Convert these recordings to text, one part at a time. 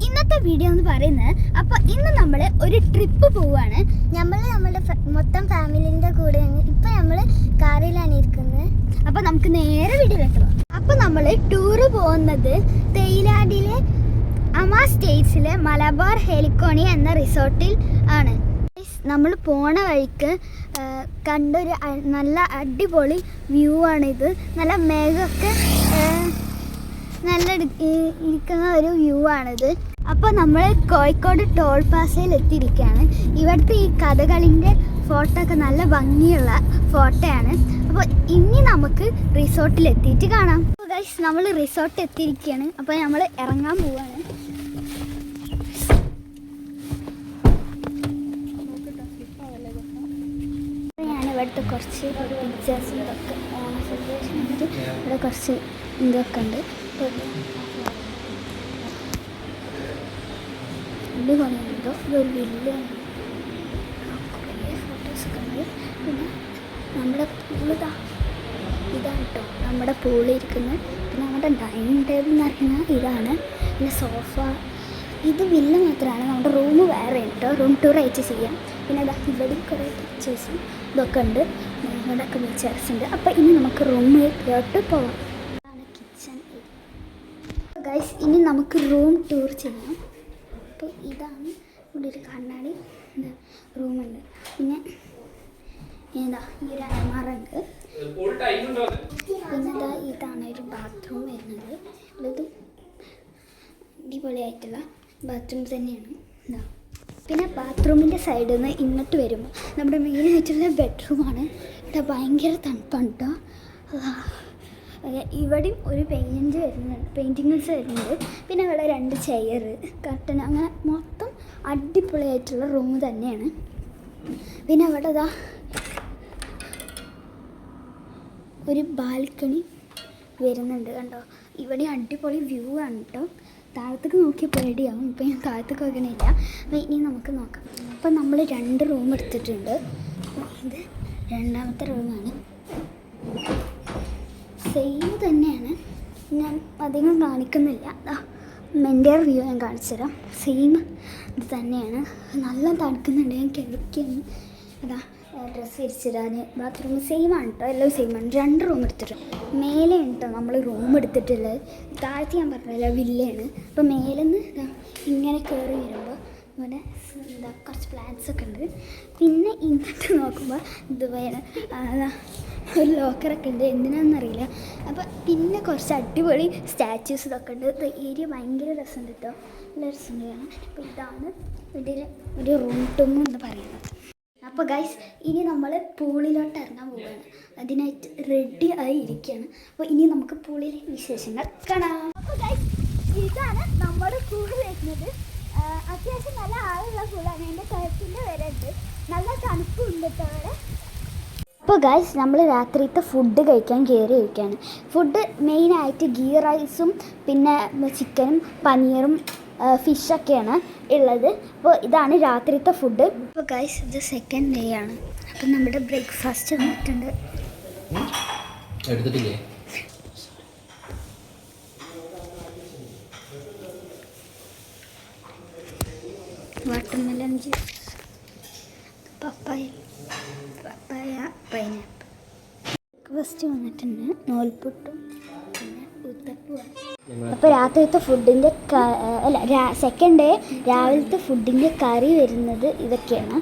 ഇന്നത്തെ വീഡിയോ എന്ന് പറയുന്നത്, അപ്പോൾ ഇന്ന് നമ്മൾ ഒരു ട്രിപ്പ് പോവുകയാണ്. നമ്മുടെ മൊത്തം ഫാമിലിൻ്റെ കൂടെ ഇപ്പം നമ്മൾ കാറിലാണ് ഇരിക്കുന്നത്. അപ്പോൾ നമുക്ക് നേരെ വീഡിയോയിലേക്ക് പോകാം. അപ്പോൾ നമ്മൾ ടൂറ് പോകുന്നത് തേയിലാടിലെ അമാ സ്റ്റേറ്റ്സിലെ മലബാർ ഹെലിക്കോണി എന്ന റിസോർട്ടിൽ ആണ്. നമ്മൾ പോണ വഴിക്ക് കണ്ടൊരു നല്ല അടിപൊളി വ്യൂ ആണിത്. നല്ല മേഘമൊക്കെ നല്ല ഇരിക്കുന്ന ഒരു വ്യൂ ആണിത്. അപ്പോൾ നമ്മൾ കോഴിക്കോട് ടോൾ പ്ലാസയിൽ എത്തിയിരിക്കുകയാണ്. ഇവിടുത്തെ ഈ കഥകളിൻ്റെ ഫോട്ടോ ഒക്കെ നല്ല ഭംഗിയുള്ള ഫോട്ടോയാണ്. അപ്പോൾ ഇനി നമുക്ക് റിസോർട്ടിൽ എത്തിയിട്ട് കാണാം. ഗൈസ്, നമ്മൾ റിസോർട്ട് എത്തിയിരിക്കുകയാണ്. അപ്പോൾ നമ്മൾ ഇറങ്ങാൻ പോവുകയാണ്. ഇവിടുത്തെ കുറച്ച് പിക്ചേഴ്സും ഇതൊക്കെ ഓണ സെലിബ്രേഷൻ ആയിട്ട് ഇവിടെ കുറച്ച് ഇതൊക്കെ ഉണ്ട്. ഇത് പണിയുണ്ടോ? ഇതൊരു വില്ലാണ്. കുറേ ഫോട്ടോസൊക്കെ ഉണ്ട്. പിന്നെ നമ്മുടെ പൂളിതാ, ഇതാണ് കേട്ടോ നമ്മുടെ പൂളിരിക്കുന്നത്. പിന്നെ നമ്മുടെ ഡൈനിങ് ടേബിൾ എന്ന് പറയുന്നത് ഇതാണ്. പിന്നെ സോഫ, ഇത് വില്ല മാത്രമാണ്. നമ്മുടെ റൂം വേറെ ഉണ്ട് കേട്ടോ. റൂം ടൂർ ആയിട്ട് ചെയ്യാം. പിന്നെ ഇതാ ഇവിടെയും കുറേ പിക്ചേഴ്സും ഇതൊക്കെ ഉണ്ട്. ഇവിടെയൊക്കെ പിക്ചേഴ്സ് ഉണ്ട്. അപ്പോൾ ഇനി നമുക്ക് റൂമിലോട്ട് പോവാം. ഇതാണ് കിച്ചൺ. ഗൈസ്, ഇനി നമുക്ക് റൂം ടൂർ ചെയ്യാം. അപ്പോൾ ഇതാണ് ഇവിടെ ഒരു കണ്ണാടി റൂമുണ്ട്. പിന്നെ എന്താ ഈ ഒരു അലമാറുണ്ട്. പിന്നെ ഇതാണ് ഒരു ബാത്റൂം വരുന്നത്. ഇത് അടിപൊളിയായിട്ടുള്ള ബാത്റൂം തന്നെയാണ്. എന്താ പിന്നെ ബാത്റൂമിൻ്റെ സൈഡിൽ നിന്ന് ഇങ്ങോട്ട് വരുമ്പോൾ നമ്മുടെ മെയിനായിട്ടുള്ള ബെഡ്റൂമാണ്. ഇവിടെ ഭയങ്കര തണുപ്പാണ് കേട്ടോ. ഇവിടെയും ഒരു പെയിൻറ്റിങ്സ് വരുന്നുണ്ട്. പിന്നെ ഇവിടെ 2 ചെയർ, കർട്ടൻ, അങ്ങനെ മൊത്തം അടിപൊളിയായിട്ടുള്ള റൂം തന്നെയാണ്. പിന്നെ അവിടെ ഇതാ ഒരു ബാൽക്കണി വരുന്നുണ്ട് കണ്ടോ. ഇവിടെ അടിപൊളി വ്യൂ ആണ് കേട്ടോ. താഴത്തേക്ക് നോക്കിയാൽ പേടിയാവും. ഇപ്പം ഞാൻ താഴത്തേക്ക് വെക്കണില്ല. അപ്പോൾ ഇനി നമുക്ക് നോക്കാം. അപ്പം നമ്മൾ 2 റൂം എടുത്തിട്ടുണ്ട്. ഇത് 2ാമത്തെ റൂമാണ്. സെയിം തന്നെയാണ്. ഞാൻ അധികം കാണിക്കുന്നില്ല. മെൻ്റെ വ്യൂ ഞാൻ കാണിച്ചു തരാം. സെയിം ഇത് തന്നെയാണ്. നല്ല തണുക്കുന്നുണ്ട്. ഞാൻ കിടക്കുന്നു. അതാ ഡ്രസ്സ് വിരിച്ചിടാൻ ബാത്റൂം സെയിം ആണ് കേട്ടോ. എല്ലാം സെയിമാണ്. 2 റൂം എടുത്തിട്ടുണ്ട്. മേലെ കേട്ടോ നമ്മൾ റൂം എടുത്തിട്ടുള്ളത്. താഴത്ത് ഞാൻ പറഞ്ഞില്ല വില്ലയാണ്. അപ്പോൾ മേലെ നിന്ന് ഇങ്ങനെ കയറി വരുമ്പോൾ ഇവിടെ എന്താ കുറച്ച് പ്ലാന്റ്സ് ഒക്കെ ഉണ്ട്. പിന്നെ ഇങ്ങോട്ട് നോക്കുമ്പോൾ ഇതുപോലെ ഒരു ലോക്കറൊക്കെ ഉണ്ട്. എന്തിനാണെന്നറിയില്ല. അപ്പോൾ പിന്നെ കുറച്ച് അടിപൊളി സ്റ്റാച്യൂസ് ഇതൊക്കെ ഉണ്ട്. ഏരിയ ഭയങ്കര രസമുണ്ട് കേട്ടോ. നല്ല രസമുണ്ട് കാണാൻ. അപ്പോൾ ഇതാണ് ഇതിൽ ഒരു റൂം ടൂം എന്ന് പറയുന്നത്. അപ്പോൾ ഗൈസ്, ഇനി നമ്മൾ പൂളിലോട്ട് ഇറങ്ങാൻ പോവുകയാണ്. അതിനായിട്ട് റെഡി ആയി ഇരിക്കുകയാണ്. അപ്പോൾ ഇനി നമുക്ക് പൂളിലെ വിശേഷങ്ങൾ കാണാം. അപ്പോൾ ഗൈസ്, ഇതാണ് നമ്മുടെ പൂൾ വരുന്നത്. അത്യാവശ്യം നല്ല ആളുള്ള പൂളാണ്. എൻ്റെ കഴുത്തിൻ്റെ വരെ ഉണ്ട്. നല്ല തണുപ്പുണ്ട് കേട്ടോ അവിടെ. അപ്പോൾ ഗൈസ്, നമ്മൾ രാത്രിത്തെ ഫുഡ് കഴിക്കാൻ കയറി ഇരിക്കുകയാണ്. ഫുഡ് മെയിനായിട്ട് ഗീ റൈസും പിന്നെ ചിക്കനും പനീറും ഫിഷൊക്കെയാണ് ഉള്ളത്. അപ്പോൾ ഇതാണ് രാത്രിത്തെ ഫുഡ്. അപ്പോൾ ഗൈസ്, ഇത് 2nd ഡേ ആണ്. അപ്പം നമ്മുടെ ബ്രേക്ക്ഫാസ്റ്റ് വന്നിട്ടുണ്ട്. വാട്ടർമെലൺ ജ്യൂസ്, പപ്പായ, പൈനാപ്പിൾ. ബ്രേക്ക്ഫാസ്റ്റ് വന്നിട്ടുണ്ട്. നൂൽപുട്ടും പിന്നെ ഉത്തപ്പുമാണ്. അപ്പോൾ രാത്രിത്തെ ഫുഡിൻ്റെ 2nd ഡേ രാവിലത്തെ ഫുഡിൻ്റെ കറി വരുന്നത് ഇതൊക്കെയാണ്.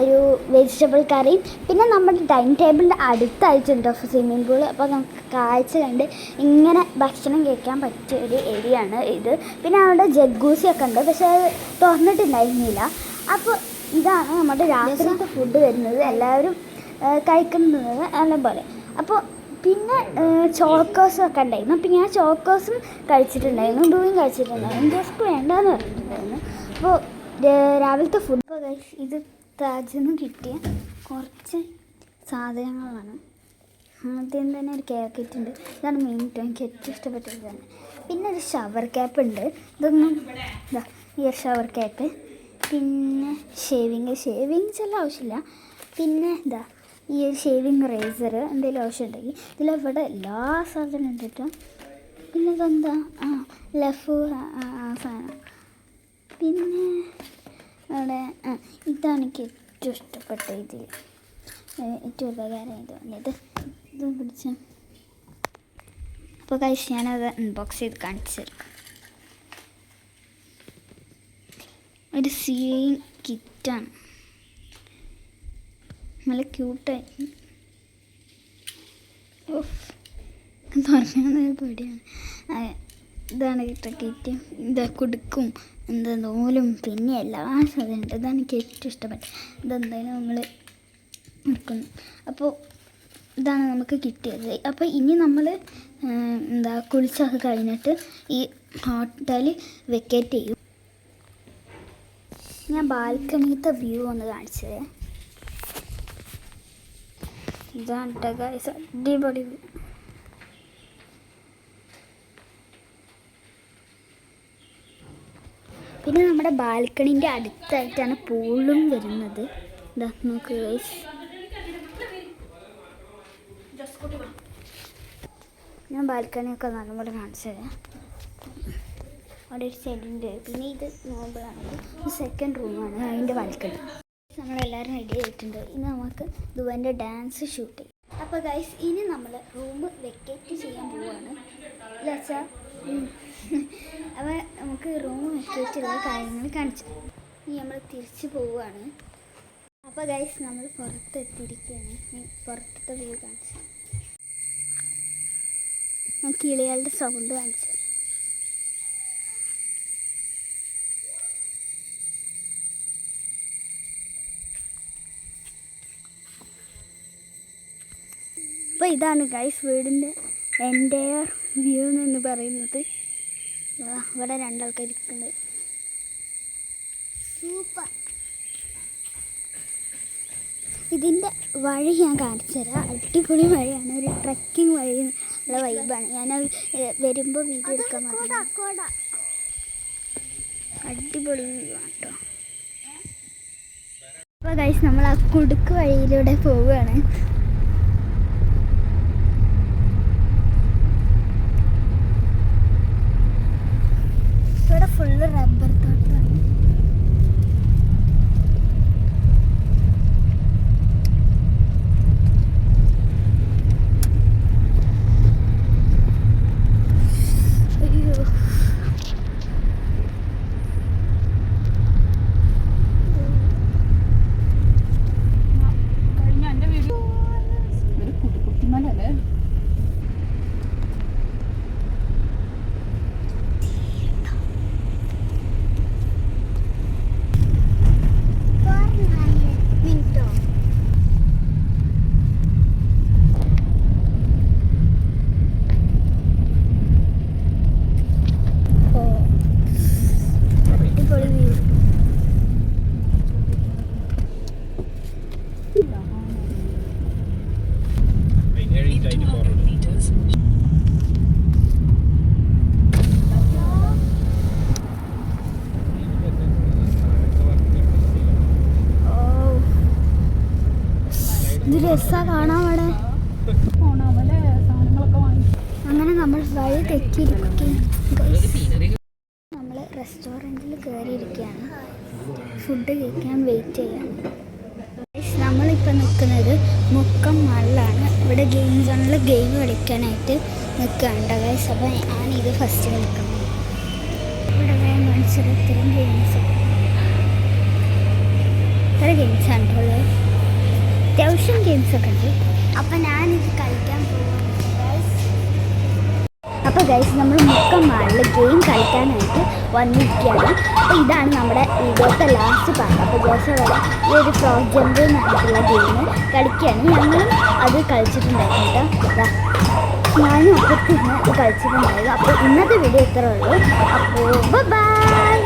ഒരു വെജിറ്റബിൾ കറി. പിന്നെ നമ്മുടെ ഡൈനിങ് ടേബിളിൻ്റെ അടുത്തായിട്ടുണ്ട് സ്വിമ്മിംഗ് പൂൾ. അപ്പോൾ നമുക്ക് കാഴ്ച കണ്ട് ഇങ്ങനെ ഭക്ഷണം കഴിക്കാൻ പറ്റിയ ഒരു ഏരിയ ആണ് ഇത്. പിന്നെ അവിടെ ജഗ്ഗൂസിയൊക്കെ ഉണ്ട്. പക്ഷേ അത് തുറന്നിട്ടുണ്ടായിരുന്നില്ല. അപ്പോൾ ഇതാണ് നമ്മുടെ രാത്രിത്തെ ഫുഡ് വരുന്നത്. എല്ലാവരും കഴിക്കുന്നത് നല്ല പോലെ. അപ്പോൾ പിന്നെ ചോക്കോസും ഒക്കെ ഉണ്ടായിരുന്നു. അപ്പോൾ ഞാൻ ചോക്കോസും കഴിച്ചിട്ടുണ്ടായിരുന്നു. ഡൂയും കഴിച്ചിട്ടുണ്ടായിരുന്നു. ജോസ്ക്ക് വേണ്ടാന്ന് പറഞ്ഞിട്ടുണ്ടായിരുന്നു. അപ്പോൾ രാവിലത്തെ ഫുഡ്. അപ്പോൾ ഇത് താജിൽ നിന്ന് കിട്ടിയ കുറച്ച് സാധനങ്ങളാണ്. ആദ്യം തന്നെ ഒരു കേക്ക് ഇട്ടുണ്ട്. ഇതാണ് മെയിൻ ടൈം. എനിക്ക് ഏറ്റവും ഇഷ്ടപ്പെട്ടതാണ്. പിന്നെ ഒരു ഷവർ ക്യാപ്പ് ഉണ്ട്. ഇതൊന്നും ഇതാ ഈ ഷവർ ക്യാപ്പ്. പിന്നെ ഷേവിങ്സ് എല്ലാം ആവശ്യമില്ല. പിന്നെ ഇതാ ഈ ഒരു ഷേവിങ് റേസർ, എന്തെങ്കിലും ആവശ്യം ഉണ്ടെങ്കിൽ ഇതിലിവിടെ എല്ലാ സാധനവും ഉണ്ട് കേട്ടോ. പിന്നെ ഇതെന്താ ലഫ് സാധനം എനിക്ക് ഏറ്റവും ഇഷ്ടപ്പെട്ട ഇതിൽ ഏറ്റവും ഉപകാരമായി തോന്നിയത് ഇത് പിടിച്ച. അപ്പോൾ കഴിച്ച് ഞാനത് അൺബോക്സ് ചെയ്ത് കാണിച്ചു തരാം. ഒരു സീയിങ് കിറ്റാണ്, നല്ല ക്യൂട്ടായി. പറഞ്ഞാൽ പേടിയാണ്. ഇതാണ് കിറ്റ്. ഇത് കൊടുക്കും, എന്താ നൂലും പിന്നെ എല്ലാ സാധനമുണ്ട്. ഇതാണ് എനിക്ക് ഏറ്റവും ഇഷ്ടപ്പെട്ടത്. ഇതെന്തായാലും നമ്മൾ എടുക്കുന്നു. അപ്പോൾ ഇതാണ് നമുക്ക് കിട്ടിയത്. അപ്പോൾ ഇനി നമ്മൾ കുളിച്ചൊക്കെ കഴിഞ്ഞിട്ട് ഈ ഹോട്ടൽ വെക്കേറ്റ് ചെയ്യും. ഞാൻ ബാൽക്കണിത്തെ വ്യൂ ഒന്ന് കാണിച്ചത്. ഇതാണ് കേട്ടോ ഗൈസ്, അടിപൊളി വ്യൂ. പിന്നെ നമ്മുടെ ബാൽക്കണീൻ്റെ അടുത്തായിട്ടാണ് പൂളും വരുന്നത്. ഇതാ നോക്ക് ഗൈസ്, ഞാൻ ബാൽക്കണിയൊക്കെ നല്ലപോലെ കാണിച്ചത്. അവിടെ ഒരു ചെടിയുണ്ട്. പിന്നെ ഇത് നോബിളാണ്, സെക്കൻഡ് റൂമാണ് അതിൻ്റെ ബാൽക്കണി. നമ്മളെല്ലാവരും റെഡി ആയിട്ടുണ്ട്. ഇനി നമുക്ക് ദുവൻ്റെ ഡാൻസ് ഷൂട്ട് ചെയ്യും. അപ്പോൾ ഗൈസ് ഇനി നമ്മൾ റൂം വെക്കേറ്റ് ചെയ്യാൻ പോവുകയാണ്. വെച്ചാൽ അപ്പോൾ നമുക്ക് റൂം വെക്കേറ്റുള്ള കാര്യങ്ങൾ കാണിച്ചു. ഇനി നമ്മൾ തിരിച്ച് പോവുകയാണ്. അപ്പോൾ ഗൈസ് നമ്മൾ പുറത്തെത്തിയിരിക്കുകയാണ്. പുറത്തത്തെ വ്യൂ കാണിച്ചു. ഞാൻ കിളികളുടെ സൗണ്ട് കാണിച്ചു. അപ്പോൾ ഇതാണ് ഗൈസ് വീടിൻ്റെ എൻ്റെ വ്യൂ എന്ന് പറയുന്നത്. ഇവിടെ രണ്ടാൾക്കാർ ഇരിക്കുന്നുണ്ട്. സൂപ്പർ. ഇതിൻ്റെ വഴി ഞാൻ കാണിച്ചു തരാം. അടിപൊളി വഴിയാണ്, ഒരു ട്രക്കിംഗ് വഴി ഉള്ള വൈബാണ്. ഞാൻ വരുമ്പോൾ വീഡിയോ എടുക്കാൻ മതി. അടിപൊളി വ്യൂ ആണ് കേട്ടോ. അപ്പോൾ ഗൈസ് നമ്മൾ ആ കുടുക്ക് വഴിയിലൂടെ പോവുകയാണ്. ഇവിടെ ഫുള്ള് റബ്ബർ തോട്ടമാണ്. ഇത് രസമാണ് കാണാൻ. അവിടെ അങ്ങനെ നമ്മൾ വഴി തെറ്റിയിരിക്കുകയാണ്. നമ്മൾ റെസ്റ്റോറൻറ്റിൽ കയറിയിരിക്കുകയാണ്. ഫുഡ് കഴിക്കാൻ വെയിറ്റ് ചെയ്യാണ്. നമ്മളിപ്പോൾ നിൽക്കുന്നത് മുക്കം മാളിലാണ്. ഇവിടെ ഗെയിം സോണിൽ ഗെയിം കളിക്കാനായിട്ട് നിൽക്കുകയാണ് ഗൈസ്. അപ്പോൾ ഞാനിത് ഫസ്റ്റ് കളിക്കണം. ഇവിടെ കാണിച്ചത് ഇത്തരം ഗെയിംസാണ് ഉള്ളത്. അത്യാവശ്യം ഗെയിംസൊക്കെ ഉണ്ട്. അപ്പോൾ ഞാനിത് കളിക്കാൻ പോകുന്നു. അപ്പോൾ ഗൈസ് നമ്മൾ മുക്കം മാളിൽ ഗെയിം കളിക്കാനായിട്ട് വന്നിരിക്കുകയാണ്. അപ്പോൾ ഇതാണ് നമ്മുടെ വീഡിയോത്തെ ലാസ്റ്റ് പാർട്ട്. അപ്പോൾ ജോസോടെ ഈ ഒരു ഫ്രോഗ് ജമ്പ് നടത്തുള്ള ഗെയിം കളിക്കുകയാണ്. ഞങ്ങളും അത് കളിച്ചിട്ടുണ്ടായിരുന്നു കേട്ടോ. ഞാനും അപ്പുറത്ത് ഇന്ന് കളിച്ചിട്ടുണ്ടായിരുന്നു. അപ്പോൾ ഇന്നത്തെ വീഡിയോ ഇത്രേ ഉള്ളൂ. അപ്പോൾ ബൈ.